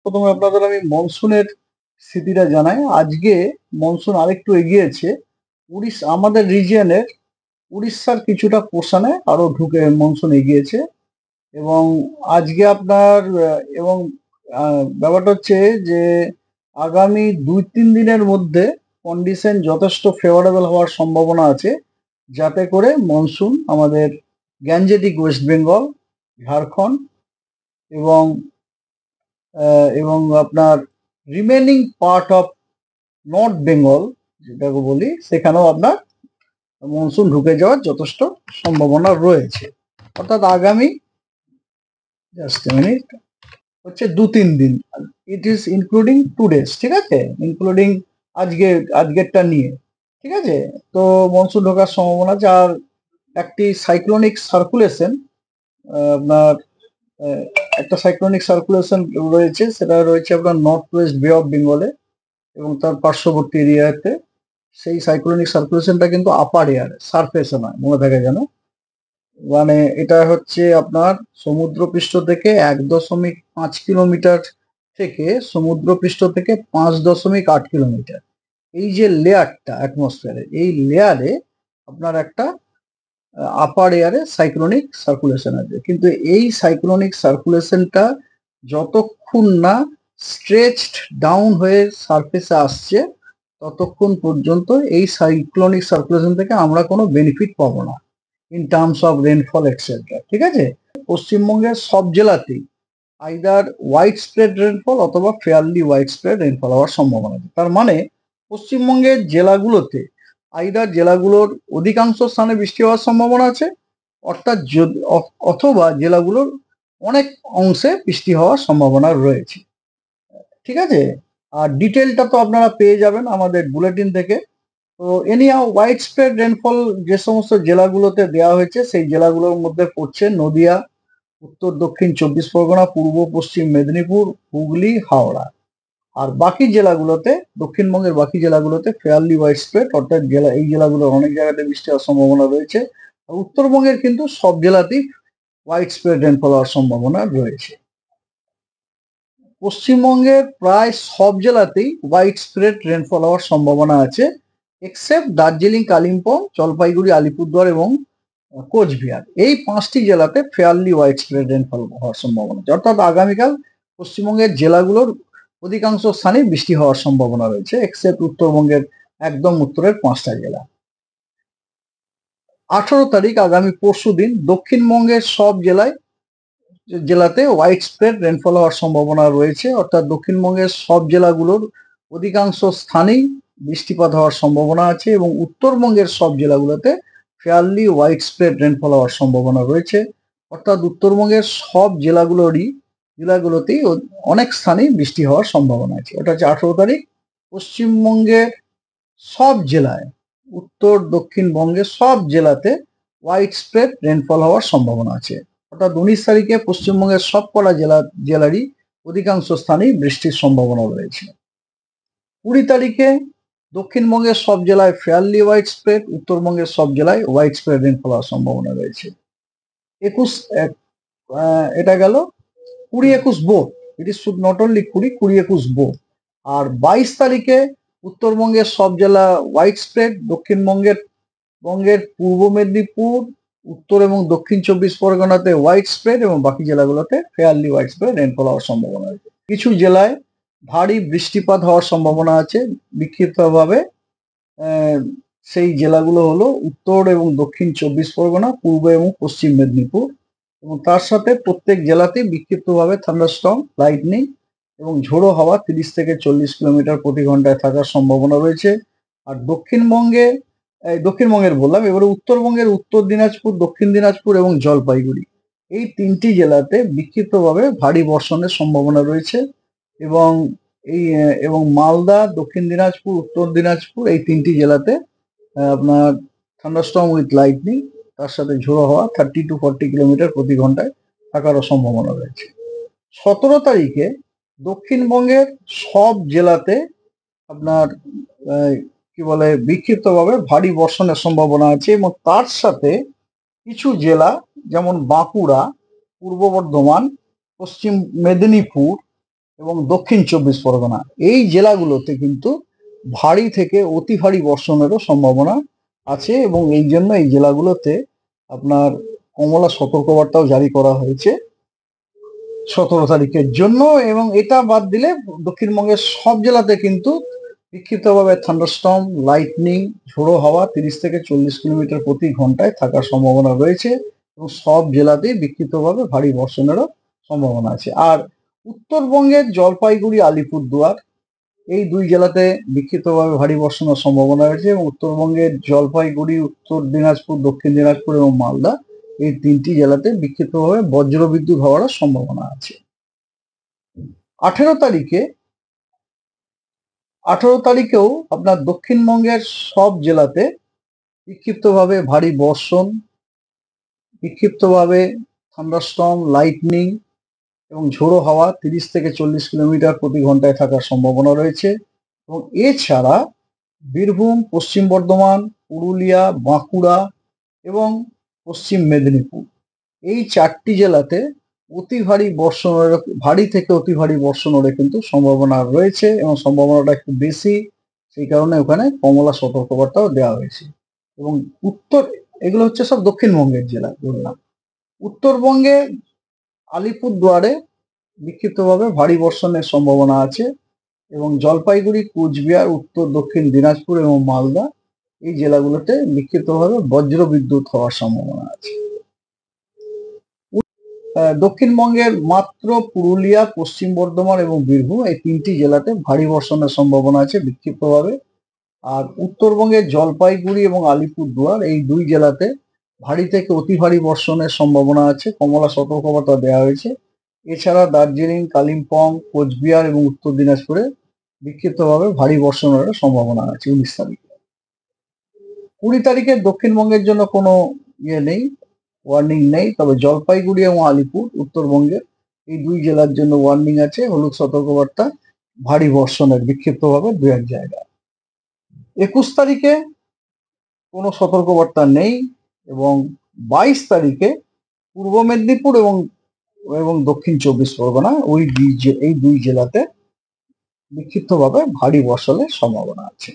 প্রথমে আপনাদের আমি মনসুনের স্থিতিটা জানাই। আজকে মনসুন আরেকটু এগিয়েছে আমাদের রিজিয়নের উড়িষ্যার কিছুটা পোর্শনে আরো ঢুকে মনসুন এগিয়েছে। এবং আজকে আপনার এবং ব্যাপারটা হচ্ছে যে আগামী 2-3 দিনের মধ্যে কন্ডিশন যথেষ্ট ফেভারেবল হওয়ার সম্ভাবনা আছে, যাতে করে মনসুন আমাদের গ্যাঞ্জেটিক ওয়েস্ট বেঙ্গল, ঝাড়খণ্ড এবং এবং আপনার remaining part of north Bengal যেটাকে বলি, সেখানেও আপনার মনসুন ঢুকে যাওয়ার যথেষ্ট সম্ভাবনা রয়েছে। অর্থাৎ আগামী জাস্ট মিনিট হচ্ছে 2-3 দিন, ইট ইজ ইনক্লুডিং 2 days, ঠিক আছে, ইনক্লুডিং আজকেরটা নিয়ে, ঠিক আছে। তো মনসুন ঢোকার সম্ভাবনা আছে। আর একটি সাইক্লোনিক সার্কুলেশন আপনার একটা সাইক্লোনিক সার্কুলেশন রয়েছে, সেটা রয়েছে আপনার নর্থ ওয়েস্ট বে অফ বেঙ্গলে এবং তার পার্শ্ববর্তী এরিয়াতে। সেই সাইক্লোনিক সার্কুলেশনটা কিন্তু আপার এয়ার, সারফেসে নয়, মনে থাকে যেন। মানে এটা হচ্ছে আপনার সমুদ্রপৃষ্ঠ থেকে 1.5 কিলোমিটার থেকে সমুদ্রপৃষ্ঠ থেকে 5.8 কিলোমিটার, এই যে লেয়ারটা অ্যাটমসফিয়ারে, এই লেয়ারে আপনার একটা আপার এয়ারে সাইক্লোনিক সার্কুলেশন আছে। কিন্তু এই সাইক্লোনিক সার্কুলেশনটা যতক্ষণ না স্ট্রেচড ডাউন হয়ে সারফেসে আসছে, ততক্ষণ পর্যন্ত এই সাইক্লোনিক সার্কুলেশন থেকে আমরা কোনো বেনিফিট পাবো না in terms of rainfall etcetera, ঠিক আছে। পশ্চিমবঙ্গের সব জেলাতেই আইদার হোয়াইট স্প্রেড রেনফল অথবা ফেয়ারলি হোয়াইট স্প্রেড রেনফল হওয়ার সম্ভাবনা আছে। তার মানে পশ্চিমবঙ্গের জেলাগুলোতে আইদার জেলাগুলোর অধিকাংশ স্থানে বৃষ্টি হওয়ার সম্ভাবনা আছে, অর্থাৎ অথবা জেলাগুলোর অনেক অংশে বৃষ্টি হওয়ার সম্ভাবনা রয়েছে, ঠিক আছে। আর ডিটেলটা তো আপনারা পেয়ে যাবেন আমাদের বুলেটিন থেকে। তো এনিহাও হোয়াইট স্প্রেড রেনফল যে সমস্ত জেলাগুলোতে দেওয়া হয়েছে, সেই জেলাগুলোর মধ্যে পড়ছে নদিয়া, উত্তর দক্ষিণ 24 পরগনা, পূর্ব পশ্চিম মেদিনীপুর, হুগলি, হাওড়া। আর বাকি জেলাগুলোতে, দক্ষিণবঙ্গের বাকি জেলাগুলোতে ফেয়ারলি হোয়াইট স্প্রেড, অর্থাৎ এই জেলাগুলোর অনেক জায়গাতে বৃষ্টি হওয়ার সম্ভাবনা রয়েছে। আর উত্তরবঙ্গের কিন্তু সব জেলাতেই হোয়াইট স্প্রেড রেনফল হওয়ার সম্ভাবনা রয়েছে। পশ্চিমবঙ্গের প্রায় সব জেলাতেই হোয়াইট স্প্রেড রেনফল হওয়ার সম্ভাবনা আছে, এক্সেপ্ট দার্জিলিং, কালিম্পং, জলপাইগুড়ি, আলিপুরদুয়ার এবং কোচবিহার। এই 5টি জেলাতে ফেয়ারলি হোয়াইট স্প্রেড রেনফল হওয়ার সম্ভাবনা আছে। অর্থাৎ আগামীকাল পশ্চিমবঙ্গের জেলাগুলোর অধিকাংশ স্থানে বৃষ্টি হওয়ার সম্ভাবনা রয়েছে, এক্সেপ্ট উত্তরবঙ্গের একদম উত্তরের 5টা জেলা। 18 তারিখ আগামী পরশুদিন দক্ষিণবঙ্গের সব জেলাতে হোয়াইট স্প্রেড রেনফল হওয়ার সম্ভাবনা রয়েছে, অর্থাৎ দক্ষিণবঙ্গের সব জেলাগুলোর অধিকাংশ স্থানেই বৃষ্টিপাত হওয়ার সম্ভাবনা আছে এবং উত্তরবঙ্গের সব জেলাগুলোতে ফেয়ারলি হোয়াইট স্প্রেড রেনফল হওয়ার সম্ভাবনা রয়েছে, অর্থাৎ উত্তরবঙ্গের সব জেলাগুলোতেই অনেক স্থানেই বৃষ্টি হওয়ার সম্ভাবনা আছে। ওটা হচ্ছে 18 তারিখ। পশ্চিমবঙ্গের সব জেলায়, উত্তর দক্ষিণবঙ্গের সব জেলাতে হোয়াইট স্প্রেড রেনফল হওয়ার সম্ভাবনা আছে। অর্থাৎ 19 তারিখে পশ্চিমবঙ্গের সবকটা জেলারই অধিকাংশ স্থানেই বৃষ্টির সম্ভাবনা রয়েছে। 20 তারিখে দক্ষিণবঙ্গের সব জেলায় ফেয়ারলি হোয়াইট স্প্রেড, উত্তরবঙ্গের সব জেলায় হোয়াইট স্প্রেড রেনফল হওয়ার সম্ভাবনা রয়েছে। এটা গেল 20-21 both, it is should not only 20-21 both. আর 22 তারিখে উত্তরবঙ্গের সব জেলা হোয়াইট স্প্রেড, দক্ষিণবঙ্গের পূর্ব মেদিনীপুর, উত্তর এবং দক্ষিণ 24 পরগনাতে হোয়াইট স্প্রেড এবং বাকি জেলাগুলোতে ফেয়ারলি হোয়াইট স্প্রেড রেনফল হওয়ার সম্ভাবনা আছে। কিছু জেলায় ভারী বৃষ্টিপাত হওয়ার সম্ভাবনা আছে বিক্ষিপ্তভাবে। সেই জেলাগুলো হলো উত্তর এবং দক্ষিণ 24 পরগনা, পূর্ব এবং পশ্চিম মেদিনীপুর, এবং তার সাথে প্রত্যেক জেলাতেই বিক্ষিপ্তভাবে থান্ডারস্টর্ম, লাইটনিং এবং ঝোড়ো হাওয়া 30 থেকে 40 কিলোমিটার প্রতি ঘন্টায় থাকার সম্ভাবনা রয়েছে। আর দক্ষিণবঙ্গের বললাম, এবারে উত্তরবঙ্গের উত্তর দিনাজপুর, দক্ষিণ দিনাজপুর এবং জলপাইগুড়ি, এই 3টি জেলাতে বিক্ষিপ্তভাবে ভারী বর্ষণের সম্ভাবনা রয়েছে। এবং মালদা, দক্ষিণ দিনাজপুর, উত্তর দিনাজপুর, এই 3টি জেলাতে আপনার থান্ডারস্টর্ম উইথ লাইটনিং, তার সাথে ঝোড়ো হওয়া 30 to 40 কিলোমিটার প্রতি ঘন্টায় থাকারও সম্ভাবনা রয়েছে। 17 তারিখে দক্ষিণবঙ্গের সব জেলাতে আপনার কি বলে বিক্ষিপ্তভাবে ভারী বর্ষণের সম্ভাবনা আছে, এবং তার সাথে কিছু জেলা যেমন বাঁকুড়া, পূর্ব বর্ধমান, পশ্চিম মেদিনীপুর এবং দক্ষিণ 24 পরগনা, এই জেলাগুলোতে কিন্তু ভারী থেকে অতি ভারী বর্ষণেরও সম্ভাবনা আছে, এবং এই জন্য এই জেলাগুলোতে আপনার কমলা সতর্কবার্তাও জারি করা হয়েছে 17 তারিখের জন্য। এবং এটা বাদ দিলে দক্ষিণবঙ্গের সব জেলাতে কিন্তু বিক্ষিপ্তভাবে থান্ডারস্টর্ম, লাইটনিং, ঝোড়ো হাওয়া 30 থেকে 40 কিলোমিটার প্রতি ঘন্টায় থাকার সম্ভাবনা রয়েছে, এবং সব জেলাতেই বিক্ষিপ্তভাবে ভারী বর্ষণেরও সম্ভাবনা আছে। আর উত্তরবঙ্গের জলপাইগুড়ি, আলিপুরদুয়ার এই দুই জেলাতে বিক্ষিপ্তভাবে ভারী বর্ষণের সম্ভাবনা রয়েছে, এবং উত্তরবঙ্গের জলপাইগুড়ি, উত্তর দিনাজপুর, দক্ষিণ দিনাজপুর এবং মালদা এই তিনটি জেলাতে বিক্ষিপ্তভাবে বজ্রবিদ্যুৎ হওয়ার সম্ভাবনা আছে। 18 তারিখে 18 তারিখেও আপনার দক্ষিণবঙ্গের সব জেলাতে বিক্ষিপ্তভাবে ভারী বর্ষণ, বিক্ষিপ্তভাবে থান্ডারস্টর্ম, লাইটনিং এবং ঝোড়ো হাওয়া 30 থেকে 40 কিলোমিটার প্রতি ঘন্টায় থাকার সম্ভাবনা রয়েছে। এবং এছাড়া বীরভূম, পশ্চিম বর্ধমান, পুরুলিয়া, বাঁকুড়া এবং পশ্চিম মেদিনীপুর এই 4টি জেলাতে অতি ভারী বর্ষণের, ভারী থেকে অতি ভারী বর্ষণের কিন্তু সম্ভাবনা রয়েছে, এবং সম্ভাবনাটা একটু বেশি, সেই কারণে ওখানে কমলা সতর্কবার্তাও দেওয়া হয়েছে। এবং উত্তর, এগুলো হচ্ছে সব দক্ষিণবঙ্গের জেলা বললাম। উত্তরবঙ্গে আলিপুরদুয়ারে বিক্ষিপ্তভাবে ভারী বর্ষণের সম্ভাবনা আছে, এবং জলপাইগুড়ি, কোচবিহার, উত্তর দক্ষিণ দিনাজপুর এবং মালদা এই জেলাগুলোতে বিক্ষিপ্তভাবে বজ্র বিদ্যুৎ হওয়ার সম্ভাবনা আছে। দক্ষিণবঙ্গের মাত্র পুরুলিয়া, পশ্চিম বর্ধমান এবং বীরভূম এই তিনটি জেলাতে ভারী বর্ষণের সম্ভাবনা আছে বিক্ষিপ্তভাবে। আর উত্তরবঙ্গের জলপাইগুড়ি এবং আলিপুরদুয়ার এই দুই জেলাতে ভারী থেকে অতি ভারী বর্ষণের সম্ভাবনা আছে, কমলা সতর্কবার্তা দেওয়া হয়েছে। এছাড়া দার্জিলিং, কালিম্পং, কোচবিহার এবং উত্তর দিনাজপুরে বিক্ষিপ্তভাবে ভারী বর্ষণের সম্ভাবনা আছে 19 তারিখে। 20 তারিখে দক্ষিণবঙ্গের জন্য কোনো নেই, ওয়ার্নিং নেই, তবে জলপাইগুড়ি এবং আলিপুর উত্তরবঙ্গের এই দুই জেলার জন্য ওয়ার্নিং আছে, হলুদ সতর্কবার্তা ভারী বর্ষণের বিক্ষিপ্তভাবে দু এক জায়গায়। 21 তারিখে কোনো সতর্কবার্তা নেই, এবং 22 তারিখে পূর্ব মেদিনীপুর এবং এবং দক্ষিণ 24 পরগনা এই দুই জেলাতে বিক্ষিপ্তভাবে ভারী বর্ষণের সম্ভাবনা আছে।